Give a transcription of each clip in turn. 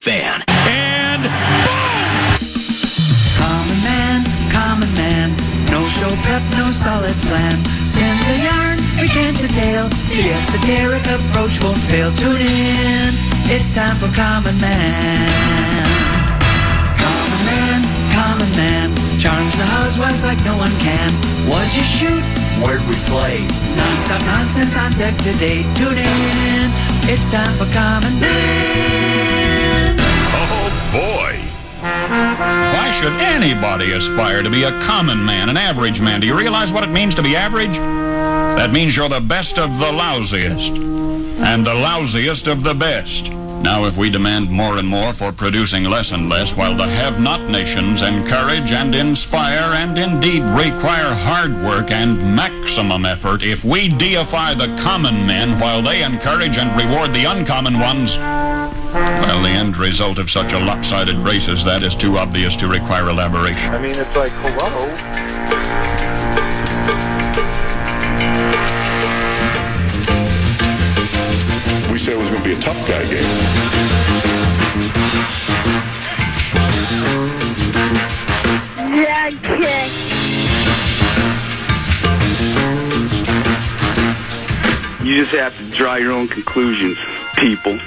KFAN. And boom! Common man, no show prep, no solid plan. Spins a yarn, recants a tale. The esoteric approach won't fail. Tune in, it's time for Common Man. Common man, charms the housewives like no one can. What'd you shoot? Where'd we play? Non-stop nonsense on deck today. Tune in, it's time for Common Man. Oh, boy. Why should anybody aspire to be a common man, an average man? Do you realize what it means to be average? That means you're the best of the lousiest, and the lousiest of the best. Now, if we demand more and more for producing less and less, while the have-not nations encourage and inspire and indeed require hard work and maximum effort, if we deify the common men while they encourage and reward the uncommon ones, well, the end result of such a lopsided race as that is too obvious to require elaboration. I mean, it's like, hello? We said it was going to be a tough guy game. Yeah, okay. You just have to draw your own conclusions, people.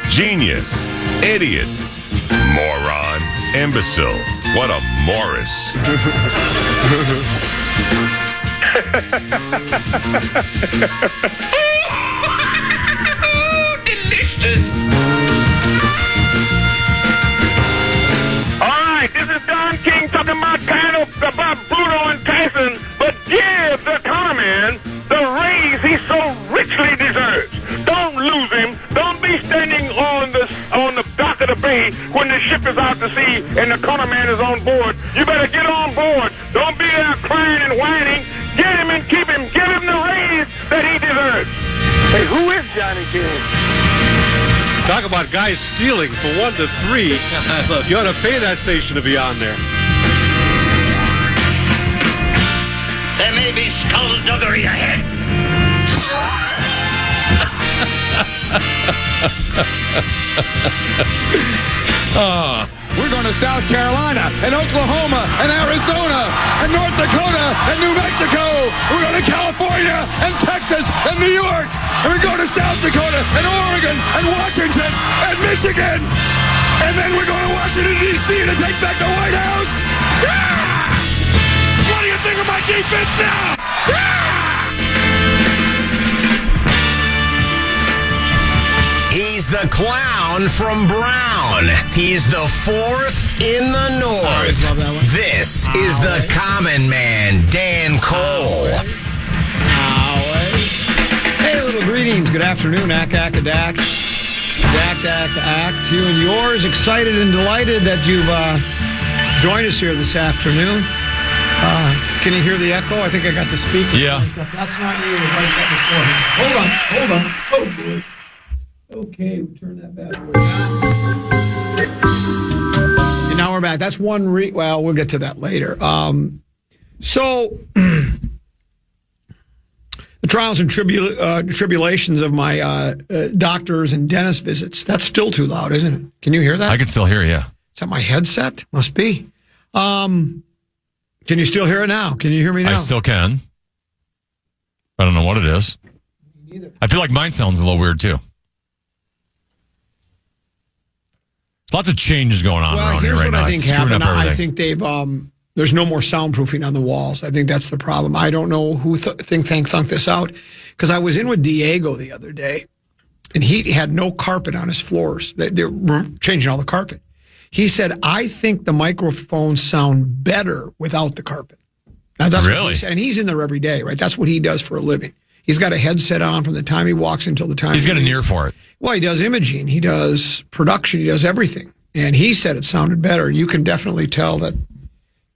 Genius, idiot, moron, imbecile. What a Morris. Delicious. All right, this is Don King talking about Bruno and Tyson, but give the common the raise he so richly deserves. Don't lose him. Don't be standing on the dock of the bay when the ship is out to sea and the corner man is on board. You better get on board. Don't be there crying and whining. Get him and keep him. Give him the raise that he deserves. Hey, who is Johnny King? Talk about guys stealing for 1 to 3. You ought to pay that station to be on there. There may be skullduggery ahead. We're going to South Carolina and Oklahoma and Arizona and North Dakota and New Mexico. We're going to California and Texas and New York. And we go to South Dakota and Oregon and Washington and Michigan. And then we're going to Washington, D.C. to take back the White House. Yeah! What do you think of my defense now? Yeah! He's the clown from Brown. He's the fourth in the north. This is the common man, Dan Cole. Hey, little greetings. Good afternoon, Ack-Ack-a-Dack. Dack-Dack-Ack to you and yours. Excited and delighted that you've joined us here this afternoon. Can you hear the echo? I think I got the speaker. Yeah. That's not you. Right there before. Hold on. Oh, boy. Okay, we'll turn that bad boy down. And now we're back. That's one well, we'll get to that later. So the trials and tribulations of my doctors and dentist visits, that's still too loud, isn't it? Can you hear that? I can still hear you. Is that my headset? Must be. Can you still hear it now? Can you hear me now? I still can. I don't know what it is. Me neither. I feel like mine sounds a little weird, too. Lots of changes going on around here right now. I think happened. I think they've there's no more soundproofing on the walls. I think that's the problem. I don't know who thunk this out, because I was in with Diego the other day, and he had no carpet on his floors. They were changing all the carpet. He said, "I think the microphones sound better without the carpet." Now, that's really? What he said. And he's in there every day, right? That's what he does for a living. He's got a headset on from the time he walks until the time he's got an ear for it. Well, he does imaging, he does production, he does everything. And he said it sounded better. You can definitely tell that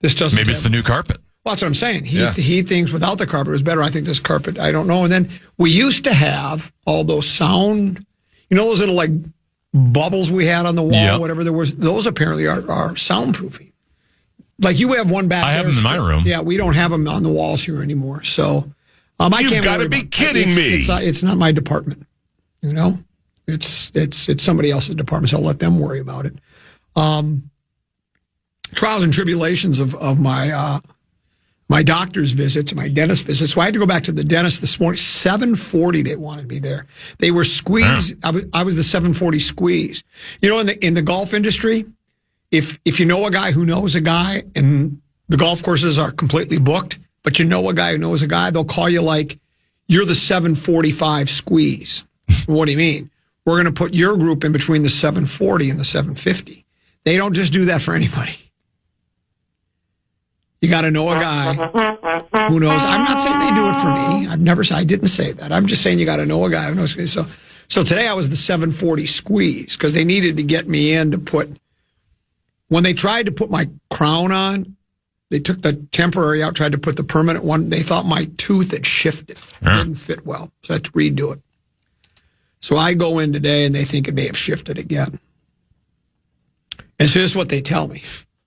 this doesn't. Maybe it's the new carpet. Well, that's what I'm saying. He thinks without the carpet was better. I think this carpet, I don't know. And then we used to have all those sound, those little like bubbles we had on the wall, Yep. whatever there was, those apparently are soundproofing. Like you have one back there. I have them in my room. Yeah, we don't have them on the walls here anymore. So I You've can't gotta worry be about it. kidding me. It's not my department. You know, it's somebody else's department, so I'll let them worry about it. Trials and tribulations of my my doctor's visits, my dentist visits. So I had to go back to the dentist this morning. 7:40, they wanted me there. They were squeezed. I was the 7:40 squeeze. You know, in the golf industry, if you know a guy who knows a guy, and the golf courses are completely booked, but you know a guy who knows a guy, they'll call you like, you're the 7:45 squeeze. What do you mean? We're going to put your group in between the 7:40 and the 7:50. They don't just do that for anybody. You got to know a guy who knows. I'm not saying they do it for me. I didn't say that. I'm just saying you got to know a guy who knows. So today I was the 7:40 squeeze because they needed to get me in to put, when they tried to put my crown on, they took the temporary out, tried to put the permanent one. They thought my tooth had shifted. It didn't fit well. So I had to redo it. So I go in today and they think it may have shifted again. And so this is what they tell me.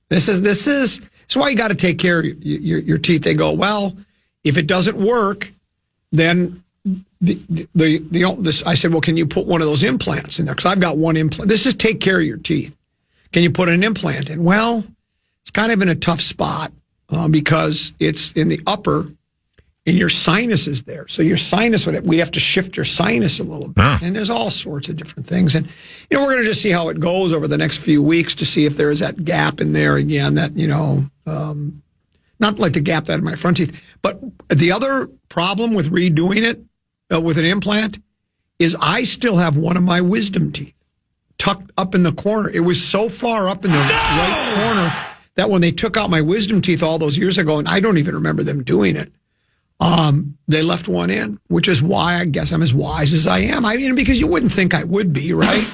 This is why you got to take care of your teeth. They go, well, if it doesn't work, then I said, well, can you put one of those implants in there? Because I've got one implant. This is take care of your teeth. Can you put an implant in? Well, it's kind of in a tough spot because it's in the upper, and your sinus is there. So your sinus, we have to shift your sinus a little bit. And there's all sorts of different things. And, you know, we're going to just see how it goes over the next few weeks to see if there is that gap in there again that, you know, not like the gap that in my front teeth. But the other problem with redoing it with an implant is I still have one of my wisdom teeth tucked up in the corner. It was so far up in the right corner that when they took out my wisdom teeth all those years ago, and I don't even remember them doing it, they left one in, which is why I guess I'm as wise as I am. I mean, because you wouldn't think I would be, right?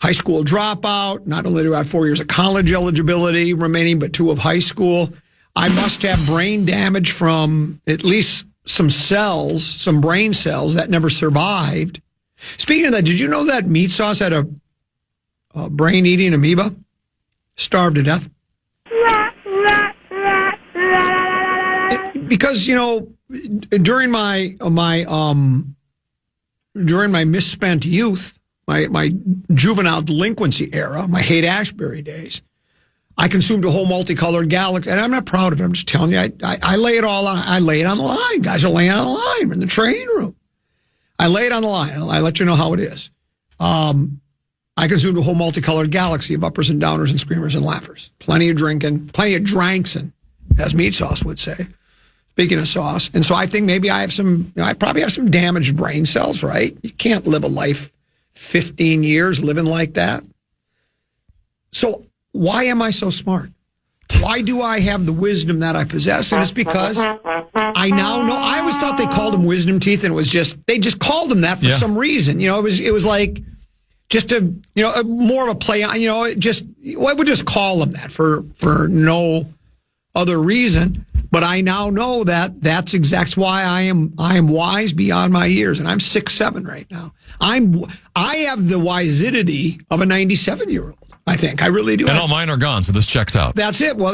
High school dropout. Not only do I have 4 years of college eligibility remaining, but 2 of high school. I must have brain damage from at least some cells, some brain cells that never survived. Speaking of that, did you know that meat sauce had a brain-eating amoeba? Starved to death. Because, you know, during my misspent youth, my juvenile delinquency era, my Haight-Ashbury days, I consumed a whole multicolored galaxy, and I'm not proud of it. I'm just telling you, I lay it all on. I lay it on the line. Guys are laying on the line. We're in the train room. I lay it on the line. I let you know how it is. I consumed a whole multicolored galaxy of uppers and downers and screamers and laughers. Plenty of drinking, plenty of dranksin, as meat sauce would say. Speaking of sauce. And so I think maybe I probably have some damaged brain cells, right? You can't live a life 15 years living like that. So why am I so smart? Why do I have the wisdom that I possess? And it's because I now know. I always thought they called them wisdom teeth, and it was they just called them that for some reason. You know, it was like just more of a play on, you know, I would just call them that for no other reason. But I now know that's exactly why I am wise beyond my years, and I'm 6'7" right now. I have the wisidity of a 97-year-old. I think I really do. And all mine are gone, so this checks out. That's it. Well,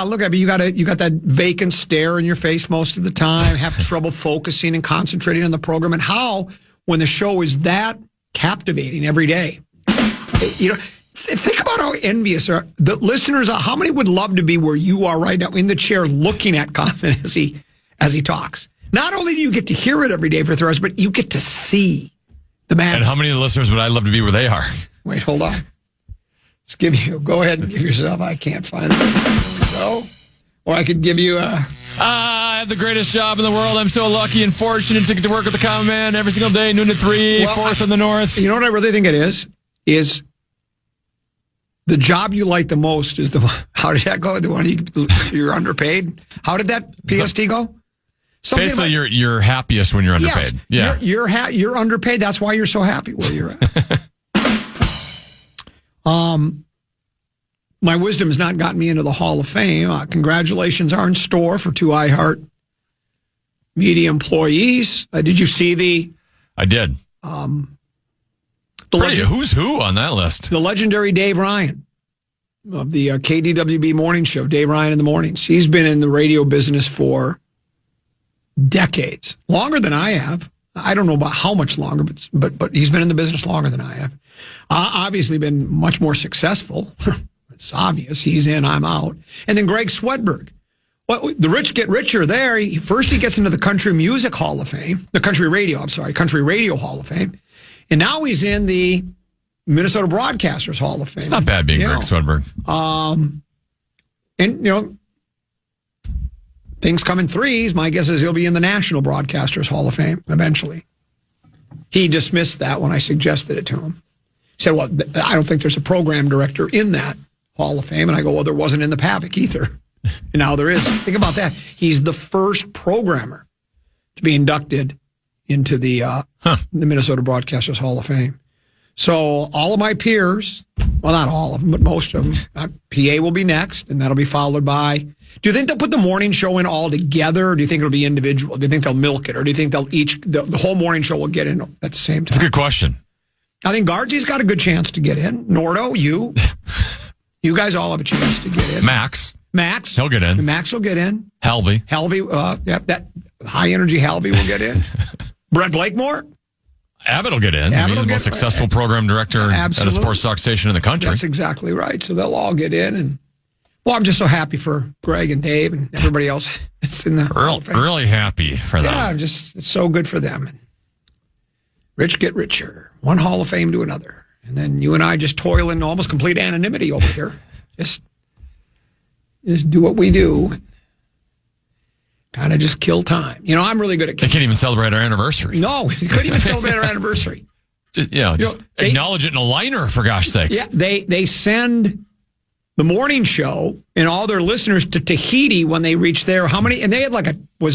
look, I mean, you got that vacant stare in your face most of the time. Have trouble focusing and concentrating on the program, and how when the show is that captivating every day, you know. Think about how envious the listeners are. How many would love to be where you are right now in the chair looking at Kaufman as he talks? Not only do you get to hear it every day for 3 hours, but you get to see the man. And how many of the listeners would I love to be where they are? Wait, hold on. Go ahead and give yourself, I can't find it. There we go. Or I could give you I have the greatest job in the world. I'm so lucky and fortunate to get to work with the Common Man every single day, noon to 3, 4th in the North. You know what I really think it is the job you like the most is how did that go? The one you're underpaid? How did that PST go? Something basically, you're happiest when you're underpaid. Yes, you're underpaid. That's why you're so happy where you're at. My wisdom has not gotten me into the Hall of Fame. Congratulations are in store for 2 iHeart Media employees. Did you see I did. Who's who on that list? The legendary Dave Ryan of the KDWB morning show, Dave Ryan in the mornings. He's been in the radio business for decades, longer than I have. I don't know about how much longer, but he's been in the business longer than I have. Obviously been much more successful. It's obvious. He's in, I'm out. And then Greg Swedberg. Well, the rich get richer there. First he gets into the Country Music Hall of Fame, the Country Radio Hall of Fame. And now he's in the Minnesota Broadcasters Hall of Fame. It's not bad being Greg Swedberg. And, things come in threes. My guess is he'll be in the National Broadcasters Hall of Fame eventually. He dismissed that when I suggested it to him. He said, well, I don't think there's a program director in that Hall of Fame. And I go, well, there wasn't in the PAVIC either. And now there is. Think about that. He's the first programmer to be inducted into the Minnesota Broadcasters Hall of Fame. So all of my peers, well, not all of them, but most of them, PA will be next, and that'll be followed by... Do you think they'll put the morning show in all together, or do you think it'll be individual? Do you think they'll milk it, or do you think they'll the whole morning show will get in at the same time? That's a good question. I think Gargie's got a good chance to get in. Nordo, you guys all have a chance to get in. Max, he'll get in. Max will get in. Helvey, that high energy Helvey will get in. Brett Blakemore. Abbott will get in. He's the most successful program director at a sports talk station in the country. That's exactly right. So they'll all get in. And well, I'm just so happy for Greg and Dave and everybody else that's in the really happy for them. Yeah, it's so good for them. And rich get richer, one Hall of Fame to another. And then you and I just toil in almost complete anonymity over here. Just do what we do. Kind of just kill time. I'm really good at... They can't even celebrate our anniversary. No, we couldn't even celebrate our anniversary. Just acknowledge it in a liner, for gosh sakes. Yeah, they send the morning show and all their listeners to Tahiti when they reach there. How many? And they had what was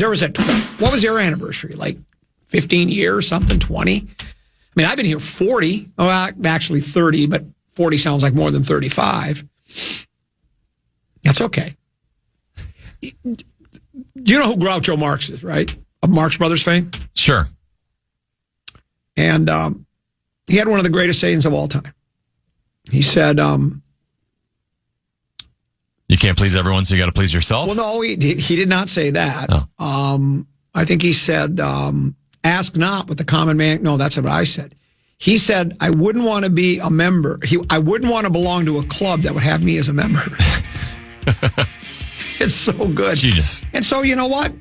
their anniversary? Like 15 years, something, 20? I mean, I've been here 40. Oh, actually 30, but 40 sounds like more than 35. That's okay. You know who Groucho Marx is, right? Of Marx Brothers fame? Sure. And he had one of the greatest sayings of all time. He said... you can't please everyone, so you got to please yourself? Well, no, he did not say that. Oh. I think he said, ask not what the common man... No, that's what I said. He said, I wouldn't want to be a member. I wouldn't want to belong to a club that would have me as a member. It's so good. Genius. And so, you know what?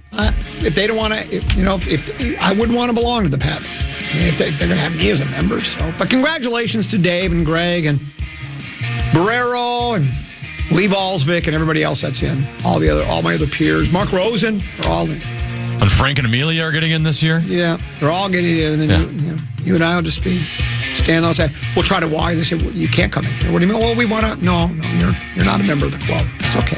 If they don't want to, if I wouldn't want to belong to the PAVIC. If they're going to have me as a member. So, but congratulations to Dave and Greg and Barrero and Lee Valsvik and everybody else that's in. All my other peers. Mark Rosen are all in. And Frank and Amelia are getting in this year? Yeah, they're all getting in. And then you and I will just be standing outside. We'll try to why they say, well, you can't come in here. What do you mean? Well, we want to. No, you're not a member of the club. It's okay.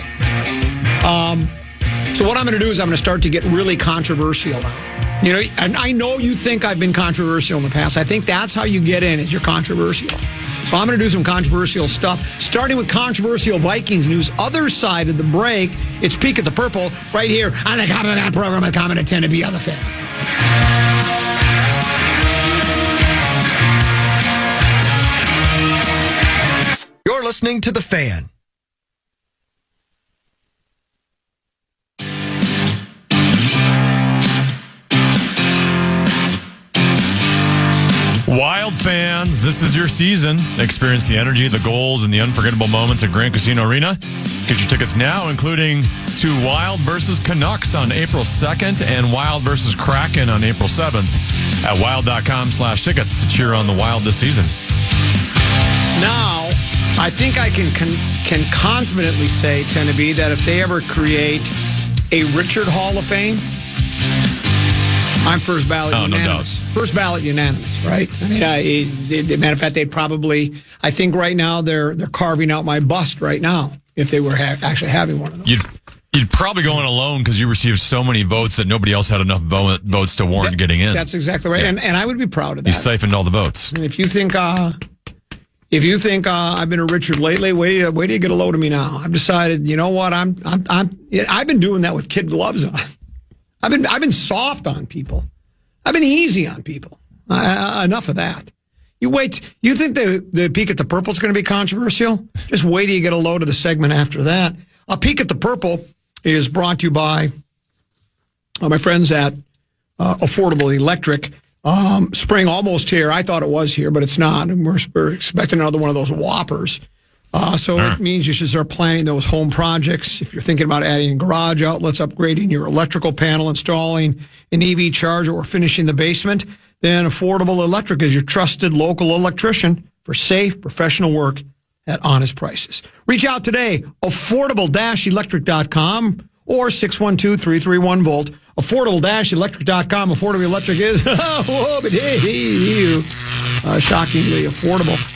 So what I'm going to do is I'm going to start to get really controversial now. And I know you think I've been controversial in the past. I think that's how you get in, is you're controversial. So I'm going to do some controversial stuff, starting with controversial Vikings news. Other side of the break, it's Peak at the Purple right here on the Common Man program at Common at 10 to be on the fan. You're listening to The Fan. Wild fans, this is your season. Experience the energy, the goals, and the unforgettable moments at Grand Casino Arena. Get your tickets now, including to Wild versus Canucks on April 2nd and Wild versus Kraken on April 7th at wild.com/tickets to cheer on the Wild this season. Now, I think I can confidently say, Teneby, that if they ever create a Richard Hall of Fame, I'm first ballot unanimous. No doubt. First ballot unanimous, right? I mean, matter of fact, they'd probably, I think right now they're carving out my bust right now if they were actually having one of them. You'd probably go in alone because you received so many votes that nobody else had enough votes to warrant getting in. That's exactly right. Yeah. And I would be proud of that. You siphoned all the votes. And if you think I've been a Richard lately, wait till you get a load of me now. I've decided, you know what? I've been doing that with kid gloves on. I've been soft on people. I've been easy on people. Enough of that. You wait. You think the Peek at the Purple is going to be controversial? Just wait till you get a load of the segment after that. A Peek at the Purple is brought to you by my friends at Affordable Electric. Spring almost here. I thought it was here, but it's not. And we're expecting another one of those whoppers. So it means you should start planning those home projects. If you're thinking about adding garage outlets, upgrading your electrical panel, installing an EV charger, or finishing the basement, then Affordable Electric is your trusted local electrician for safe, professional work at honest prices. Reach out today, affordable-electric.com or 612-331-VOLT. Affordable-electric.com. Affordable Electric is shockingly affordable.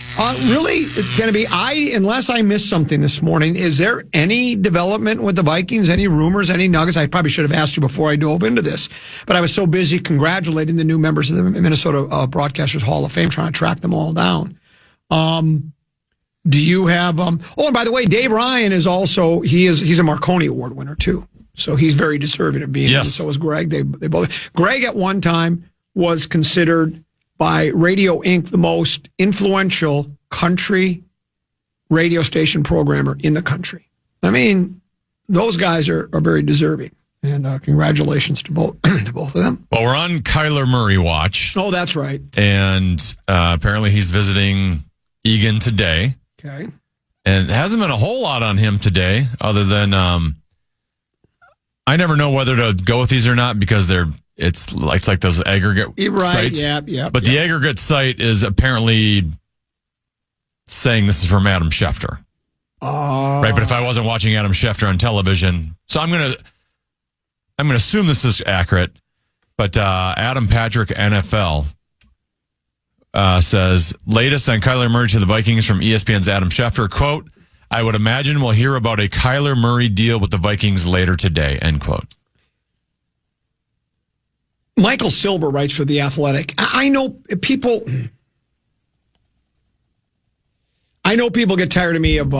Really, it's going to be, unless I missed something this morning, is there any development with the Vikings, any rumors, any nuggets? I probably should have asked you before I dove into this, but I was so busy congratulating the new members of the Minnesota Broadcasters Hall of Fame, trying to track them all down. Do you have, and by the way, Dave Ryan is also, he's a Marconi Award winner too. So he's very deserving of being, yes. And so is Greg. They both, Greg at one time was considered by Radio Inc. the most influential country radio station programmer in the country. I mean, those guys are very deserving. And congratulations to both of them. Well, we're on Kyler Murray watch. Oh, that's right. And apparently he's visiting Egan today. Okay. And it hasn't been a whole lot on him today, other than I never know whether to go with these or not, because it's like those aggregate sites. Yeah. But the aggregate site is apparently saying this is from Adam Schefter. Right, but if I wasn't watching Adam Schefter on television, so I'm gonna assume this is accurate. But Adam Patrick NFL says, latest on Kyler Murray to the Vikings from ESPN's Adam Schefter, quote, I would imagine we'll hear about a Kyler Murray deal with the Vikings later today, end quote. Michael Silver writes for The Athletic. I know people get tired of me of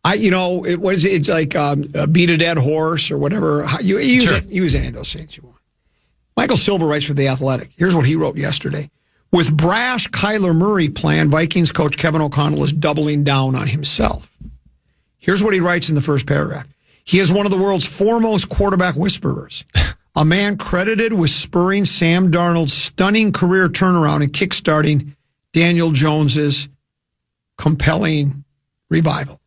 it's like beat a dead horse or whatever. You use any of those things you want. Michael Silver writes for The Athletic. Here's what he wrote yesterday. With brash Kyler Murray plan, Vikings coach Kevin O'Connell is doubling down on himself. Here's what he writes in the first paragraph. He is one of the world's foremost quarterback whisperers, a man credited with spurring Sam Darnold's stunning career turnaround and kickstarting Daniel Jones's compelling revival.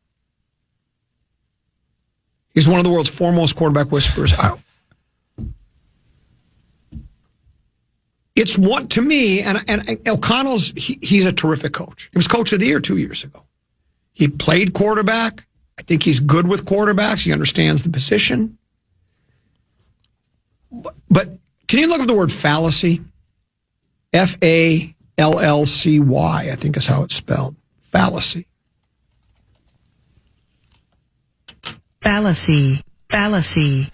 He's one of the world's foremost quarterback whisperers. It's one to me, and O'Connell's, he's a terrific coach. He was coach of the year 2 years ago. He played quarterback. I think he's good with quarterbacks. He understands the position. But can you look up the word fallacy? Fallcy, I think is how it's spelled. Fallacy. Fallacy.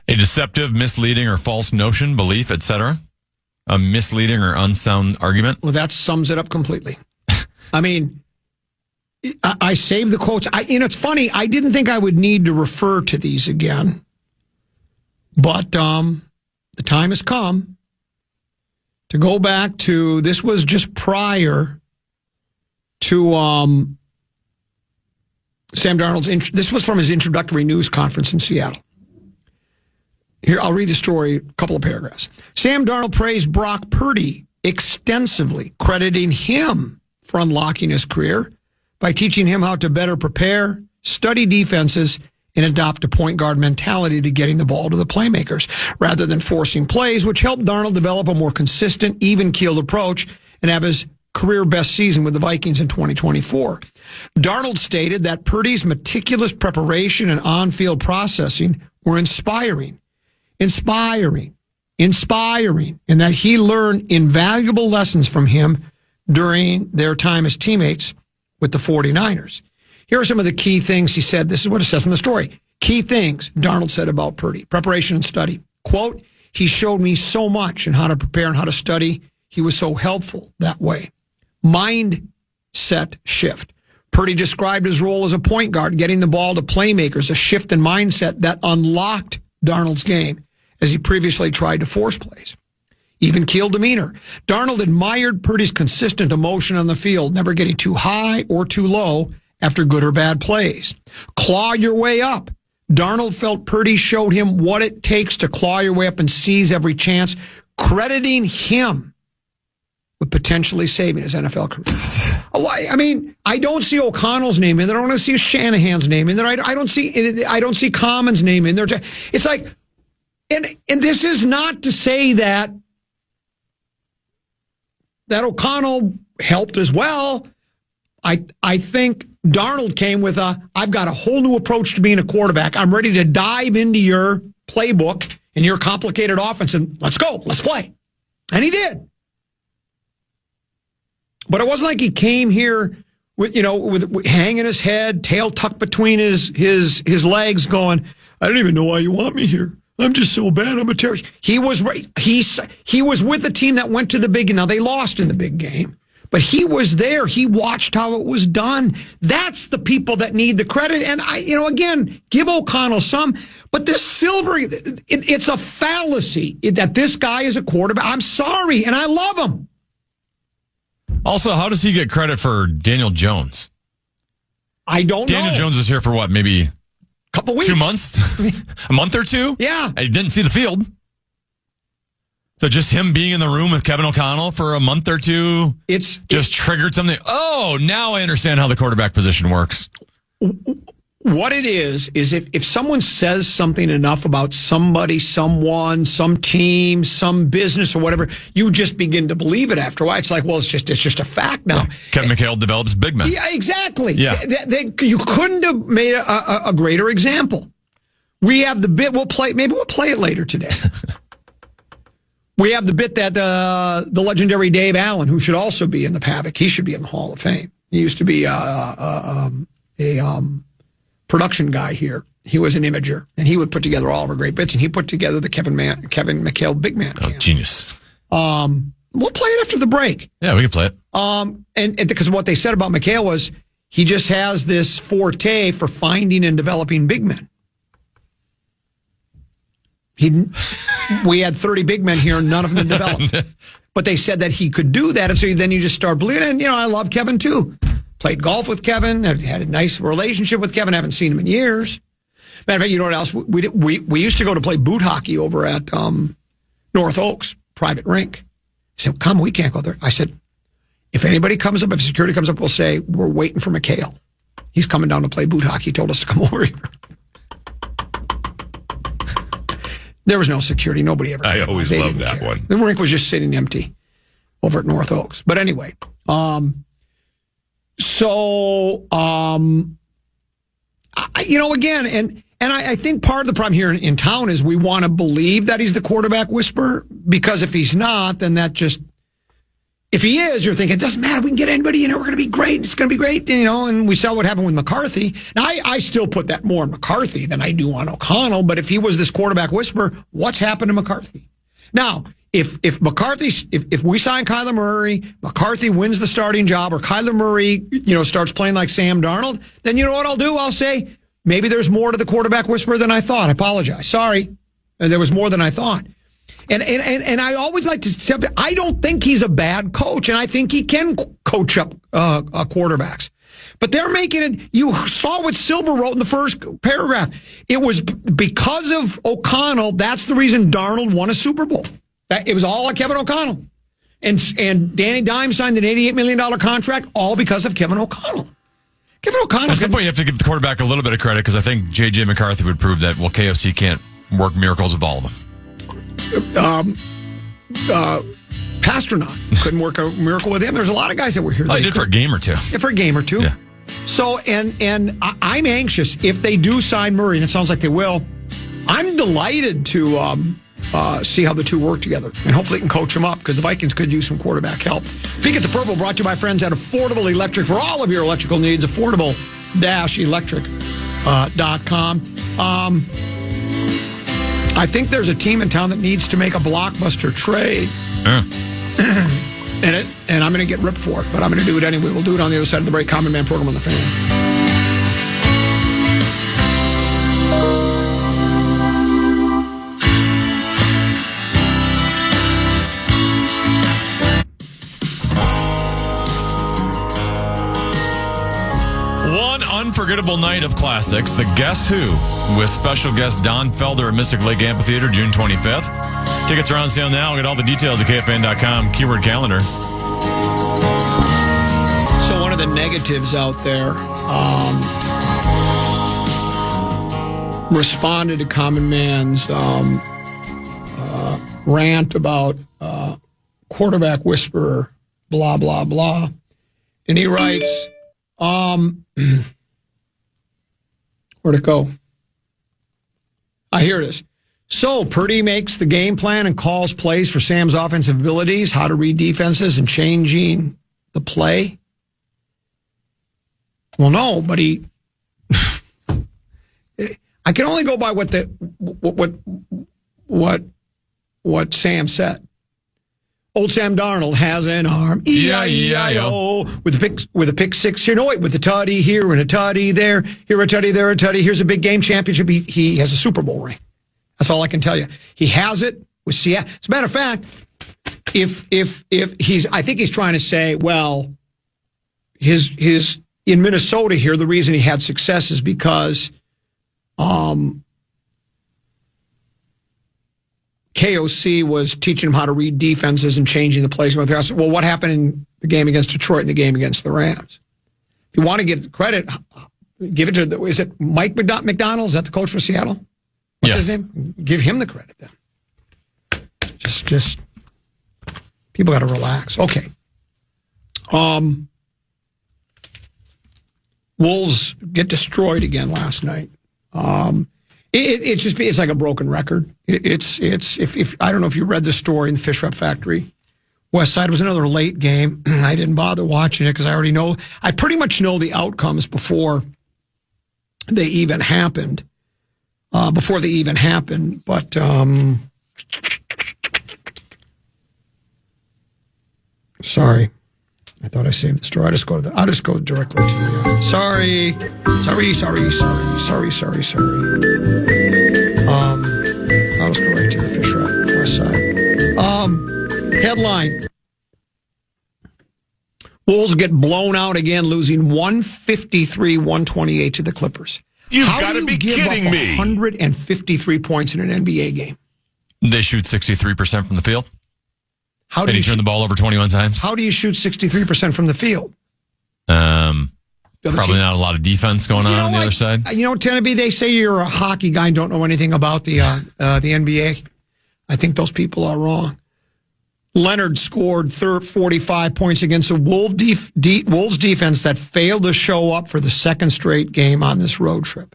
A deceptive, misleading, or false notion, belief, etc. A misleading or unsound argument. Well, that sums it up completely. I mean, I saved the quotes. It's funny. I didn't think I would need to refer to these again, but the time has come to go back to. This was just prior to Sam Darnold's. This was from his introductory news conference in Seattle. Here, I'll read the story, a couple of paragraphs. Sam Darnold praised Brock Purdy extensively, crediting him for unlocking his career by teaching him how to better prepare, study defenses, and adopt a point guard mentality to getting the ball to the playmakers, rather than forcing plays, which helped Darnold develop a more consistent, even-keeled approach and have his career best season with the Vikings in 2024. Darnold stated that Purdy's meticulous preparation and on-field processing were inspiring, and that he learned invaluable lessons from him during their time as teammates with the 49ers. Here are some of the key things he said. This is what it says from the story. Key things Darnold said about Purdy. Preparation and study. Quote, he showed me so much in how to prepare and how to study. He was so helpful that way. Mindset shift. Purdy described his role as a point guard, getting the ball to playmakers, a shift in mindset that unlocked Darnold's game as he previously tried to force plays. even-keel demeanor. Darnold admired Purdy's consistent emotion on the field, never getting too high or too low after good or bad plays. Claw your way up. Darnold felt Purdy showed him what it takes to claw your way up and seize every chance, crediting him with potentially saving his NFL career. I mean, I don't see O'Connell's name in there. I don't see Shanahan's name in there. I don't see Common's name in there. It's like, and this is not to say that O'Connell helped as well. I think Darnold came with I've got a whole new approach to being a quarterback. I'm ready to dive into your playbook and your complicated offense, and let's go. Let's play. And he did. But it wasn't like he came here with hanging his head, tail tucked between his legs, going, I don't even know why you want me here. I'm just so bad. I'm a terrorist. He was with the team that went to the big game. Now, they lost in the big game, but he was there. He watched how it was done. That's the people that need the credit. And again, give O'Connell some. But this Silver, it's a fallacy that this guy is a quarterback. I'm sorry, and I love him. Also, how does he get credit for Daniel Jones? I don't know. Daniel Jones was here for what, maybe a couple weeks? 2 months? A month or two? Yeah. I didn't see the field. So just him being in the room with Kevin O'Connell for a month or two just triggered something. Oh, now I understand how the quarterback position works. What it is if someone says something enough about somebody, someone, some team, some business or whatever, you just begin to believe it after a while. It's like, well, it's just a fact now. Yeah. Kevin McHale develops big men. Yeah, exactly. Yeah. You couldn't have made a greater example. We have the bit, maybe we'll play it later today. We have the bit that the legendary Dave Allen, who should also be in the Pavic, he should be in the Hall of Fame. He used to be a production guy here. He was an imager, and he would put together all of our great bits, and he put together the Kevin McHale Big Man. Oh, genius. We'll play it after the break. Yeah, we can play it. And because what they said about McHale was he just has this forte for finding and developing big men. We had 30 big men here, and none of them developed. But they said that he could do that, and so then you just start believing. And, I love Kevin, too. Played golf with Kevin, had a nice relationship with Kevin. Haven't seen him in years. Matter of fact, you know what else? We used to go to play boot hockey over at North Oaks, private rink. He said, come, we can't go there. I said, if security comes up, we'll say, we're waiting for McHale. He's coming down to play boot hockey. He told us to come over here. There was no security. Nobody ever came. I always loved that one. The rink was just sitting empty over at North Oaks. But anyway, again, and I think part of the problem here in town is we want to believe that he's the quarterback whisperer, because if he's not, then if he is, you're thinking, it doesn't matter. We can get anybody in here. We're going to be great. It's going to be great. And we saw what happened with McCarthy. Now, I still put that more on McCarthy than I do on O'Connell. But if he was this quarterback whisperer, what's happened to McCarthy? Now, if we sign Kyler Murray, McCarthy wins the starting job, or Kyler Murray, starts playing like Sam Darnold, then you know what I'll do? I'll say, maybe there's more to the quarterback whisperer than I thought. I apologize. Sorry. There was more than I thought. And I always like to say, I don't think he's a bad coach, and I think he can coach up quarterbacks. But they're making it, you saw what Silver wrote in the first paragraph. It was because of O'Connell, that's the reason Darnold won a Super Bowl. It was all like Kevin O'Connell. And Danny Dimes signed an $88 million contract, all because of Kevin O'Connell. Kevin O'Connell. At some point, you have to give the quarterback a little bit of credit, because I think J.J. McCarthy would prove that, KFC can't work miracles with all of them. Pasternak couldn't work a miracle with him. There's a lot of guys that were here. I did for a game or two. Yeah, for a game or two. Yeah. So, and I'm anxious if they do sign Murray, and it sounds like they will. I'm delighted to see how the two work together, and hopefully can coach them up, because the Vikings could use some quarterback help. Peek at the Purple, brought to you by friends at Affordable Electric. For all of your electrical needs, affordable-electric.com. I think there's a team in town that needs to make a blockbuster trade. And I'm going to get ripped for it, but I'm going to do it anyway. We'll do it on the other side of the break. Common Man program on the Fan. One unforgettable night of classics, The Guess Who, with special guest Don Felder at Mystic Lake Amphitheater, June 25th. Tickets are on sale now. Get all the details at KFAN.com, keyword calendar. So one of the negatives out there responded to Common Man's rant about quarterback whisperer, blah, blah, blah. And he writes, where'd it go? Here it is. So Purdy makes the game plan and calls plays for Sam's offensive abilities, how to read defenses and changing the play. Well, no, but I can only go by what Sam said. Old Sam Darnold has an arm, E-I-E-I-O, with a pick six. With a tutty here and a tutty there. Here a tutty, there a tutty. Here's a big game championship. He has a Super Bowl ring. That's all I can tell you. He has it with Seattle. As a matter of fact, if I think he's trying to say, well, his in Minnesota here, the reason he had success is because KOC was teaching him how to read defenses and changing the plays. I said, well, what happened in the game against Detroit and the game against the Rams? If you want to give the credit, give it to is it Mike McDonald? Is that the coach for Seattle? What's his name? Give him the credit then. Just people got to relax. Okay. Wolves get destroyed again last night. It's like a broken record. If I don't know if you read the story in the Fish Wrap Factory. West Side was another late game. I didn't bother watching it because I pretty much know the outcomes before they even happened. But sorry. I thought I saved the story. I'll just go directly to the sorry. I'll just go right to the Fish Wrap West Side. Headline. Wolves get blown out again, losing 153-128 to the Clippers. You've got to be kidding me. 153 points in an NBA game. They shoot 63% from the field. How do you turn the ball over 21 times? How do you shoot 63% from the field? Probably not a lot of defense going on the other side. Tennessee, they say you're a hockey guy and don't know anything about the NBA. I think those people are wrong. Leonard scored 45 points against a Wolves defense that failed to show up for the second straight game on this road trip.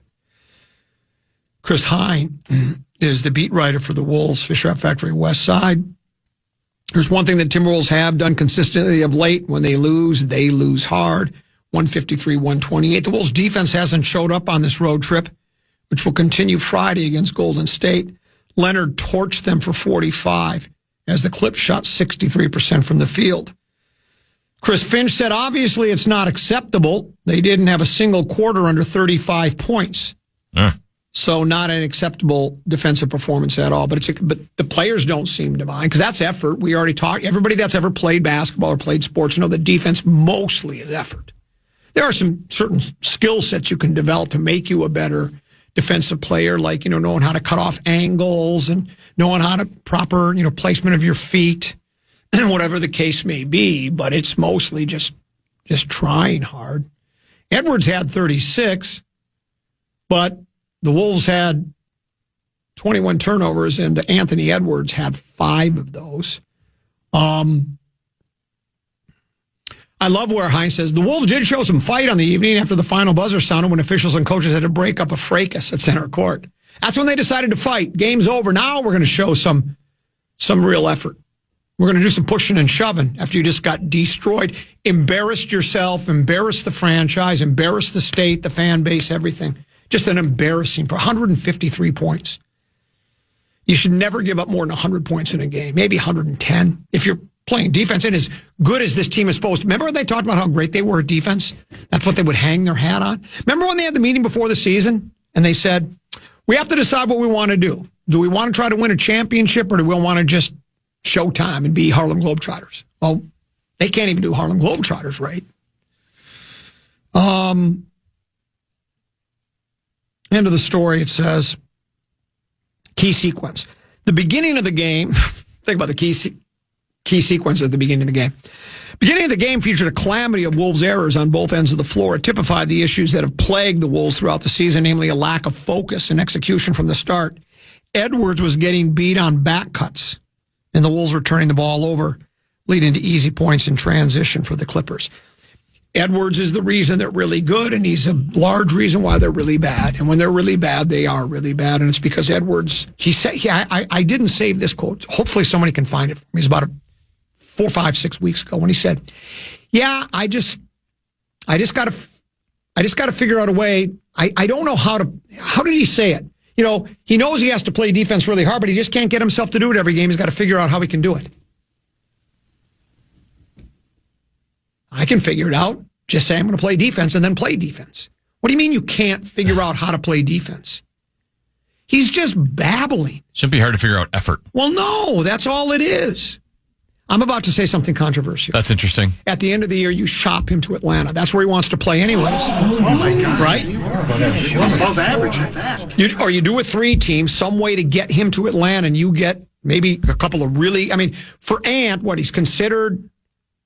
Chris Hine is the beat writer for the Wolves, Fish Wrap Factory West Side. There's one thing that Timberwolves have done consistently of late. When they lose hard. 153-128. The Wolves defense hasn't showed up on this road trip, which will continue Friday against Golden State. Leonard torched them for 45 as the Clips shot 63% from the field. Chris Finch said, obviously it's not acceptable. They didn't have a single quarter under 35 points. So not an acceptable defensive performance at all. But the players don't seem to mind because that's effort. We already talked. Everybody that's ever played basketball or played sports know that defense mostly is effort. There are some certain skill sets you can develop to make you a better defensive player, like knowing how to cut off angles and knowing how to proper placement of your feet, whatever the case may be. But it's mostly just trying hard. Edwards had 36, but the Wolves had 21 turnovers, and Anthony Edwards had 5 of those. I love where Hines says, the Wolves did show some fight on the evening after the final buzzer sounded when officials and coaches had to break up a fracas at center court. That's when they decided to fight. Game's over. Now we're going to show some real effort. We're going to do some pushing and shoving after you just got destroyed. Embarrassed yourself, embarrassed the franchise, embarrassed the state, the fan base, everything. Just an embarrassing, 153 points. You should never give up more than 100 points in a game, maybe 110 if you're playing defense. And as good as this team is supposed to. Remember when they talked about how great they were at defense? That's what they would hang their hat on. Remember when they had the meeting before the season and they said, we have to decide what we want to do. Do we want to try to win a championship or do we want to just show time and be Harlem Globetrotters? Well, they can't even do Harlem Globetrotters, right? End of the story, it says, key sequence. The beginning of the game, think about the key sequence at the beginning of the game. Beginning of the game featured a calamity of Wolves' errors on both ends of the floor. It typified the issues that have plagued the Wolves throughout the season, namely a lack of focus and execution from the start. Edwards was getting beat on back cuts, and the Wolves were turning the ball over, leading to easy points in transition for the Clippers. Edwards is the reason they're really good, and he's a large reason why they're really bad. And when they're really bad, they are really bad. And it's because Edwards, he said, I didn't save this quote. Hopefully somebody can find it for me. It's about 4, 5, 6 weeks ago when he said, yeah, I just got to figure out a way. I don't know how did he say it? You know, he knows he has to play defense really hard, but he just can't get himself to do it every game. He's got to figure out how he can do it. I can figure it out. Just say I'm going to play defense and then play defense. What do you mean you can't figure out how to play defense? He's just babbling. Shouldn't be hard to figure out effort. Well, no, that's all it is. I'm about to say something controversial. That's interesting. At the end of the year, you shop him to Atlanta. That's where he wants to play anyways. Oh my God. Right? Above average at that. Or you do a 3-team, some way to get him to Atlanta, and you get maybe a couple of really, I mean, for Ant, he's considered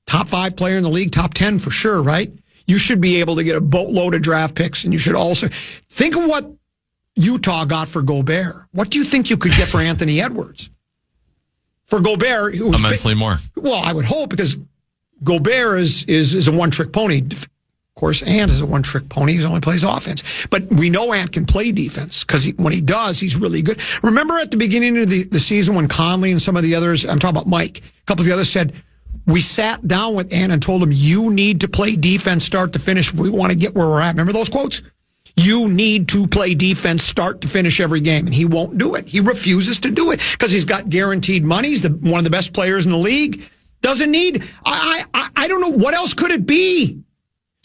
top 5 player in the league, top 10 for sure, right? You should be able to get a boatload of draft picks, and you should also think of what Utah got for Gobert. What do you think you could get for Anthony Edwards? For Gobert, who was immensely more. Well, I would hope, because Gobert is a one-trick pony. Of course, Ant is a one-trick pony. He only plays offense. But we know Ant can play defense, because when he does, he's really good. Remember at the beginning of the season when Conley and some of the others, I'm talking about Mike, a couple of the others said, we sat down with Ant and told him, you need to play defense start to finish if we want to get where we're at. Remember those quotes? You need to play defense start to finish every game. And he won't do it. He refuses to do it because he's got guaranteed money. He's one of the best players in the league. Doesn't need, I don't know, what else could it be?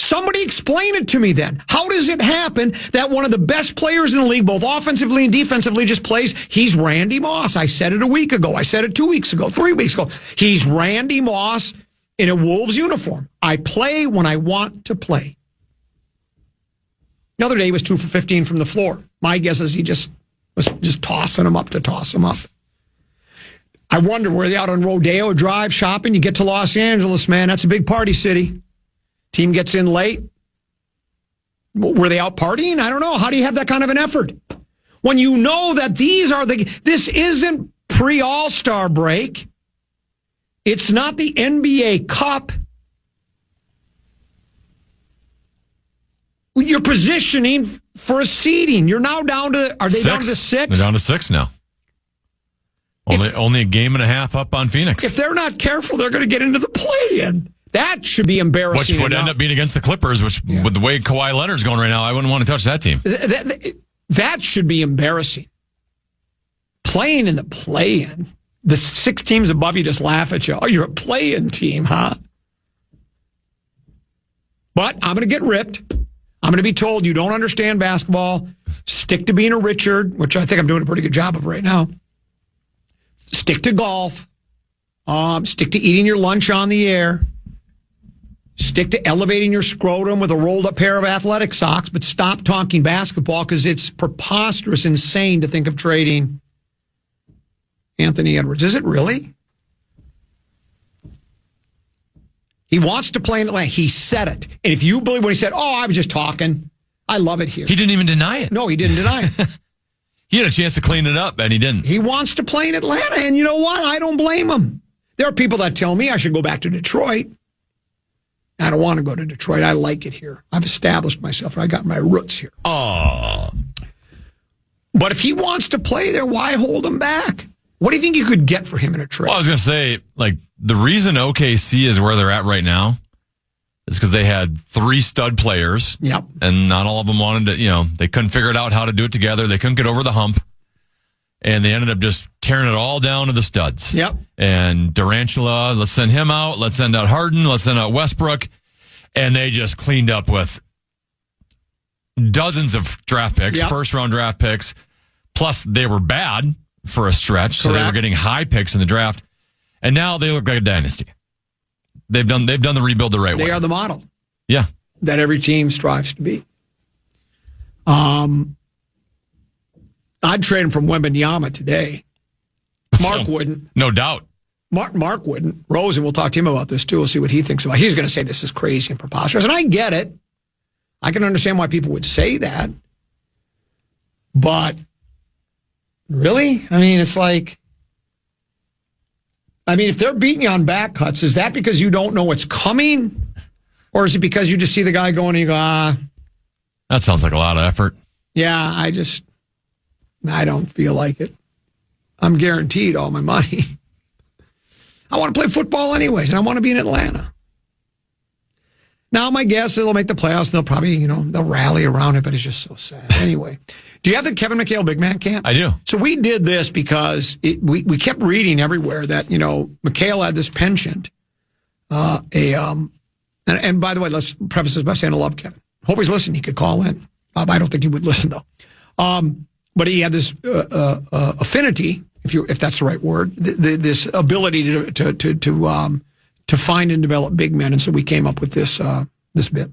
Somebody explain it to me then. How does it happen that one of the best players in the league, both offensively and defensively, just plays? He's Randy Moss. I said it a week ago. I said it 2 weeks ago, 3 weeks ago. He's Randy Moss in a Wolves uniform. I play when I want to play. The other day he was 2 for 15 from the floor. My guess is he just was just tossing them up to toss them up. I wonder, were they out on Rodeo Drive shopping? You get to Los Angeles, man. That's a big party city. Team gets in late. Were they out partying? I don't know. How do you have that kind of an effort? When you know that this isn't pre-All-Star break. It's not the NBA Cup. You're positioning for a seeding. You're now down to, are they down to 6? They're down to 6 now. Only a game and a half up on Phoenix. If they're not careful, they're going to get into the play-in. That should be embarrassing. Which would end up being against the Clippers, which with the way Kawhi Leonard's going right now, I wouldn't want to touch that team. That should be embarrassing. Playing in the play-in. The 6 teams above you just laugh at you. Oh, you're a play-in team, huh? But I'm going to get ripped. I'm going to be told you don't understand basketball. Stick to being a Richard, which I think I'm doing a pretty good job of right now. Stick to golf. Stick to eating your lunch on the air. Stick to elevating your scrotum with a rolled up pair of athletic socks, but stop talking basketball because it's preposterous, insane to think of trading Anthony Edwards. Is it really? He wants to play in Atlanta. He said it. And if you believe when he said, I was just talking, I love it here. He didn't even deny it. No, he didn't deny it. He had a chance to clean it up, and he didn't. He wants to play in Atlanta, and you know what? I don't blame him. There are people that tell me I should go back to Detroit. I don't want to go to Detroit. I like it here. I've established myself. I got my roots here. Oh. But if he wants to play there, why hold him back? What do you think you could get for him in a trade? Well, I was going to say, the reason OKC is where they're at right now is because they had 3 stud players. Yep. And not all of them wanted to, they couldn't figure it out how to do it together. They couldn't get over the hump. And they ended up just tearing it all down to the studs. Yep. And Durantula, let's send him out. Let's send out Harden. Let's send out Westbrook. And they just cleaned up with dozens of draft picks, first-round draft picks. Plus, they were bad for a stretch, so they were getting high picks in the draft. And now they look like a dynasty. They've done the rebuild the right way. They are the model. Yeah. That every team strives to be. I'd trade him from Wembanyama today. Mark wouldn't. No doubt. Mark wouldn't. Rosen, we'll talk to him about this too. We'll see what he thinks about it. He's going to say this is crazy and preposterous. And I get it. I can understand why people would say that. But really? I mean, it's like, if they're beating you on back cuts, is that because you don't know what's coming? Or is it because you just see the guy going and you go, That sounds like a lot of effort. Yeah, I don't feel like it. I'm guaranteed all my money. I want to play football anyways, and I want to be in Atlanta. Now, my guess it'll make the playoffs, and they'll probably, they'll rally around it, but it's just so sad. Anyway, do you have the Kevin McHale Big Man Camp? I do. So we did this because we kept reading everywhere that, McHale had this penchant. And by the way, let's preface this by saying I love Kevin. Hope he's listening. He could call in. I don't think he would listen, though. But he had this affinity, if that's the right word, this ability to find and develop big men, and so we came up with this bit.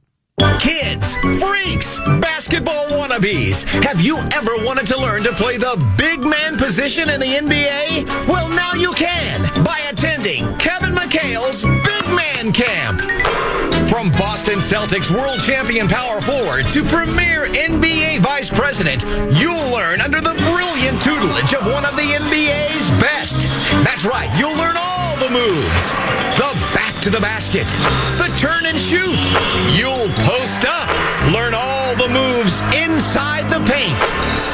Kids, freaks, basketball wannabes, have you ever wanted to learn to play the big man position in the NBA? Well, now you can by attending Kevin McHale's Big Man Camp. From Boston Celtics world champion power forward to premier NBA vice president, you'll learn under the brilliant tutelage of one of the NBA's best. That's right, you'll learn all the moves. The back to the basket, the turn and shoot. You'll post up, learn all the moves inside the paint.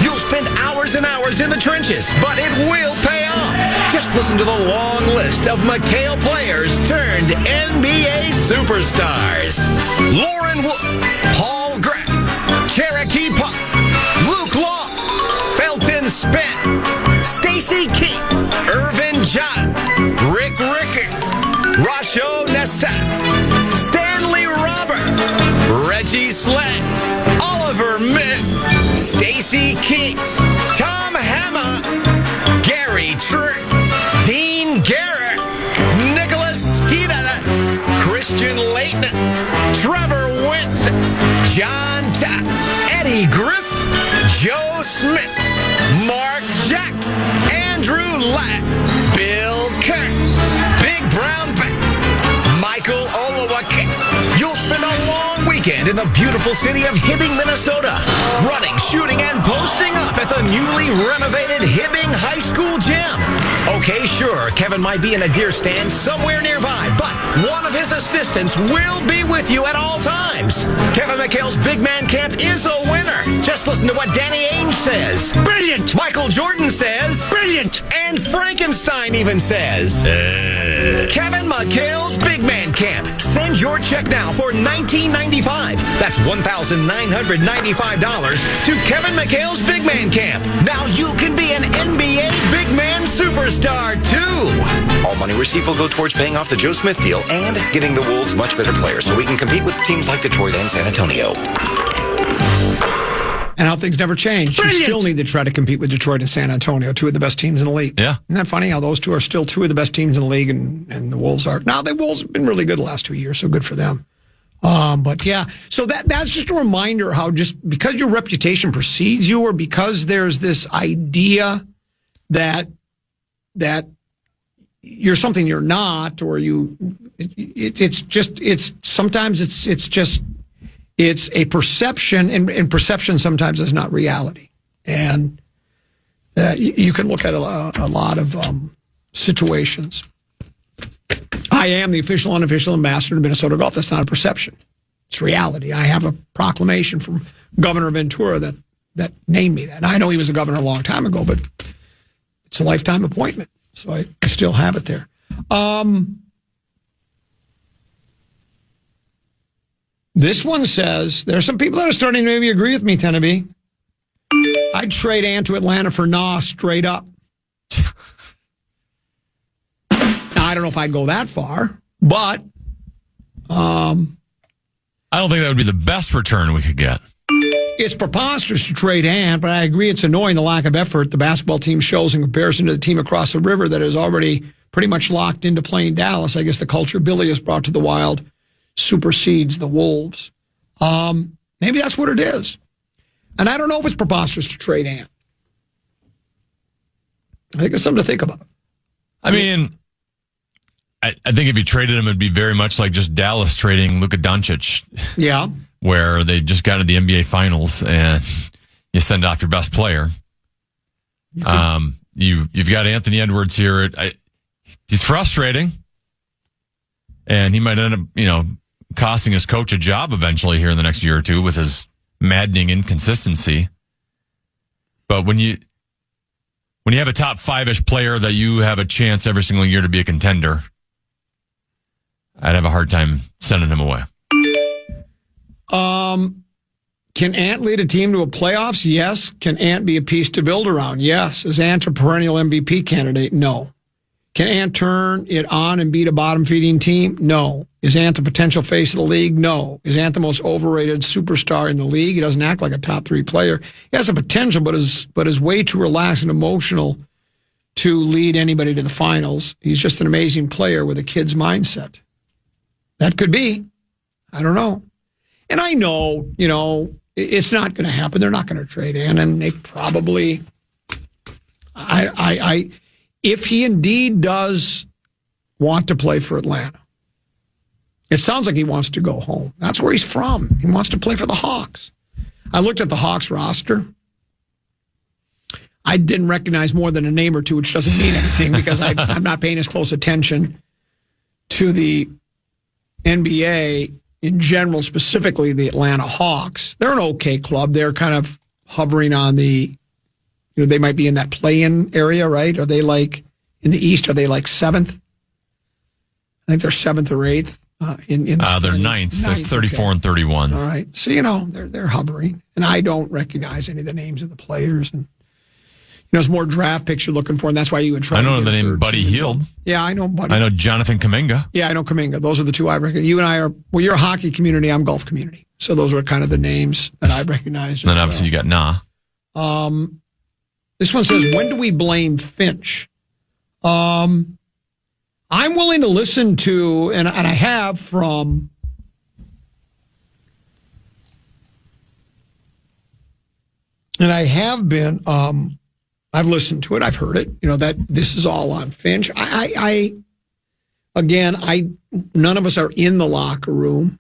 You'll spend hours and hours in the trenches, but it will pay off. Just listen to the long list of McHale players turned NBA superstars. Lauren Wood, Paul Grant, Cherokee Pop, Luke Long, Felton Spence, Stacey King, Irvin John, Rick Ricker, Rasho Nesta, Stanley Robert, Reggie Slant, Oliver Mitt, Stacey King, Tom Hammer, Gary Trick, Dean Garrett, Nicholas Skeeta, Christian Leighton, Trevor Wint, John Tapp, Eddie Griff, Joe Smith, Mark Jack, Andrew Latt, Bill Kerr, Big Brown Bat, Michael Olawake. You'll spend a long weekend in the beautiful city of Hibbing, Minnesota, running, shooting, and posting up at the newly renovated Hibbing High School gym. Okay, sure, Kevin might be in a deer stand somewhere nearby, but one of his assistants will be with you at all times. Kevin McHale's Big Man Camp is a winner. Just listen to what Danny Ainge says. Brilliant! Michael Jordan says. Brilliant! And Frankenstein even says. Kevin McHale's Big Man Camp. Send your check now for $19.95. That's $1,995 to Kevin McHale's Big Man Camp. Now you can be an NBA big man superstar, too. All money received will go towards paying off the Joe Smith deal and getting the Wolves much better players so we can compete with teams like Detroit and San Antonio. And how things never change. Brilliant. You still need to try to compete with Detroit and San Antonio, two of the best teams in the league. Yeah. Isn't that funny how those two are still two of the best teams in the league and the Wolves are? Now, the Wolves have been really good the last 2 years, so good for them. But yeah, so that's just a reminder how just because your reputation precedes you, or because there's this idea that you're something you're not, or it's a perception, and perception sometimes is not reality. And you can look at a lot of situations. I am the official, unofficial ambassador to Minnesota Golf. That's not a perception. It's reality. I have a proclamation from Governor Ventura that named me that. And I know he was a governor a long time ago, but it's a lifetime appointment. So I still have it there. This one says, there are some people that are starting to maybe agree with me, Tenneby. I'd trade Ant to Atlanta for Nah straight up. Now, I don't know if I'd go that far, but I don't think that would be the best return we could get. It's preposterous to trade Ant, but I agree it's annoying the lack of effort the basketball team shows in comparison to the team across the river that is already pretty much locked into playing Dallas. I guess the culture Billy has brought to the Wild supersedes the Wolves. Maybe that's what it is. And I don't know if it's preposterous to trade Ant. I think it's something to think about. I mean, I think if you traded him, it'd be very much like just Dallas trading Luka Doncic. Yeah. Where they just got into the NBA Finals and you send off your best player. You've got Anthony Edwards here. He's frustrating. And he might end up, costing his coach a job eventually here in the next year or two with his maddening inconsistency. But when you have a top 5-ish player that you have a chance every single year to be a contender, I'd have a hard time sending him away. Can Ant lead a team to a playoffs? Yes. Can Ant be a piece to build around? Yes. Is Ant a perennial MVP candidate? No. Can Ant turn it on and beat a bottom-feeding team? No. Is Ant the potential face of the league? No. Is Ant the most overrated superstar in the league? He doesn't act like a top 3 player. He has the potential, but is way too relaxed and emotional to lead anybody to the finals. He's just an amazing player with a kid's mindset. That could be. I don't know. And I know, it's not going to happen. They're not going to trade Ant, and they probably... If he indeed does want to play for Atlanta, it sounds like he wants to go home. That's where he's from. He wants to play for the Hawks. I looked at the Hawks roster. I didn't recognize more than a name or two, which doesn't mean anything because I'm not paying as close attention to the NBA in general, specifically the Atlanta Hawks. They're an okay club. They're kind of hovering on the... they might be in that play-in area, right? Are they like, in the East, are they like 7th? I think they're 7th or 8th. They're 9th. They're 34 and 31. All right. So, they're hovering. And I don't recognize any of the names of the players. And, it's more draft picks you're looking for, and that's why you would try I know the name Buddy Hield. Yeah, I know Buddy. I know Jonathan Kuminga. Yeah, I know Kuminga. Those are the two I recognize. You and I are, you're a hockey community, I'm golf community. So those are kind of the names that I recognize. And then obviously you got Nah. This one says, when do we blame Finch? I'm willing to listen to, and I have from I've listened to it, I've heard it, that this is all on Finch. None of us are in the locker room.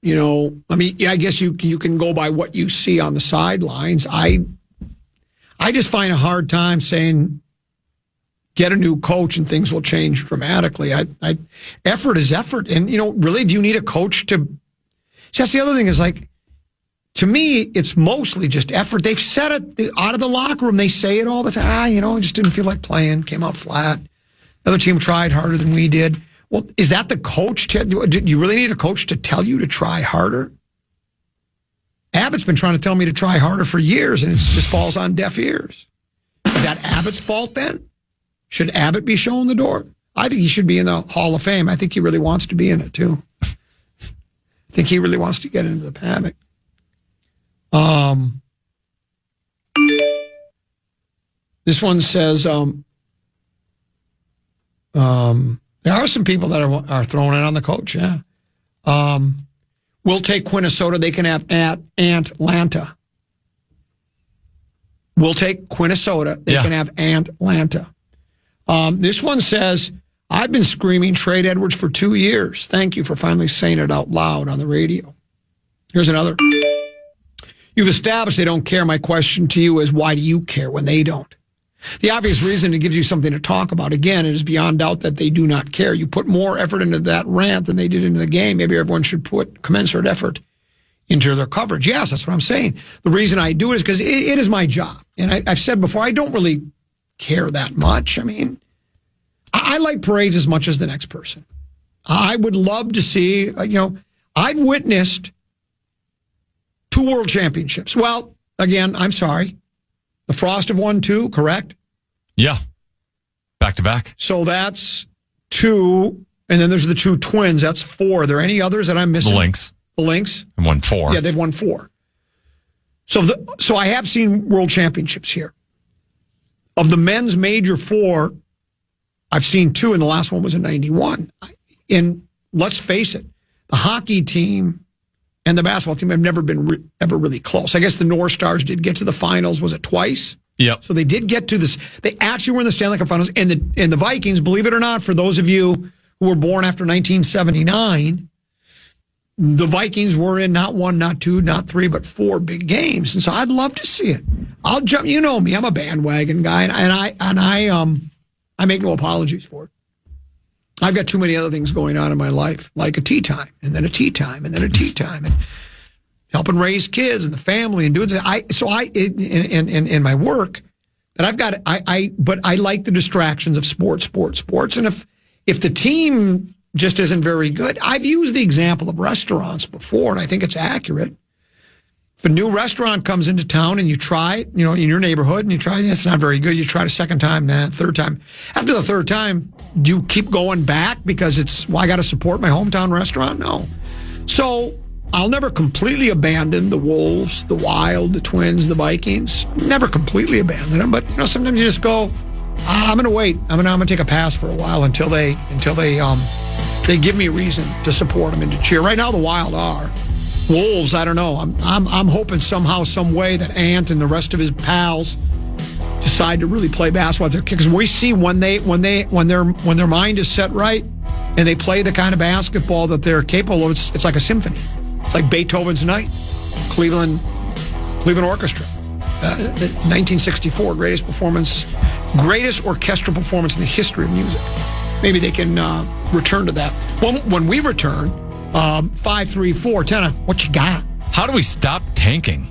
I guess you can go by what you see on the sidelines. I just find a hard time saying, get a new coach and things will change dramatically. Effort is effort. And, really, do you need a coach to... See, that's the other thing is to me, it's mostly just effort. They've said it out of the locker room. They say it all the time. I just didn't feel like playing, came out flat. The other team tried harder than we did. Well, is that the coach? Do you really need a coach to tell you to try harder? Abbott's been trying to tell me to try harder for years, and it just falls on deaf ears. Is that Abbott's fault then? Should Abbott be showing the door? I think he should be in the Hall of Fame. I think he really wants to be in it, too. I think he really wants to get into the paddock. This one says, there are some people that are throwing it on the coach, yeah. We'll take Quinnesota. They can have Atlanta. We'll take Quinnesota. They can have Atlanta. This one says, I've been screaming trade Edwards for 2 years. Thank you for finally saying it out loud on the radio. Here's another. You've established they don't care. My question to you is, why do you care when they don't? The obvious reason it gives you something to talk about. Again, it is beyond doubt that they do not care. You put more effort into that rant than they did into the game. Maybe everyone should put commensurate effort into their coverage. Yes, that's what I'm saying. The reason I do it is because it is my job. And I've said before, I don't really care that much. I mean, I like parades as much as the next person. I would love to see, I've witnessed 2 world championships. Well, again, I'm sorry. The Frost have won 2, correct? Yeah. Back to back. So that's 2. And then there's the 2 twins. That's 4. Are there any others that I'm missing? The Lynx. The Lynx? And won 4. Yeah, they've won 4. So I have seen world championships here. Of the men's major 4, I've seen 2, and the last one was in 91. And let's face it, the hockey team and the basketball team have never been ever really close. I guess the North Stars did get to the finals. Was it twice? Yep. So they did get to this. They actually were in the Stanley Cup Finals, and the Vikings, believe it or not, for those of you who were born after 1979, the Vikings were in not 1, not 2, not 3, but 4 big games. And so I'd love to see it. I'll jump. You know me, I'm a bandwagon guy, and I make no apologies for it. I've got too many other things going on in my life, like a tea time, and then a tea time, and then a tea time, and helping raise kids and the family and doing in my work that I've got. But I like the distractions of sports. And if the team just isn't very good, I've used the example of restaurants before, and I think it's accurate. If a new restaurant comes into town and you try it, in your neighborhood, and you try it, it's not very good. You try it a second time, third time. After the third time, do you keep going back because I got to support my hometown restaurant? No. So I'll never completely abandon the Wolves, the Wild, the Twins, the Vikings. Never completely abandon them, but sometimes you just go, I'm going to wait. I'm going to take a pass for a while until they give me a reason to support them and to cheer. Right now, the Wild are. Wolves, I don't know. I'm hoping somehow, some way that Ant and the rest of his pals decide to really play basketball. Because we see when their mind is set right and they play the kind of basketball that they're capable of, it's like a symphony. It's like Beethoven's Night, Cleveland Orchestra, 1964, greatest orchestral performance in the history of music. Maybe they can return to that. When we return, 534-10, what you got? How do we stop tanking?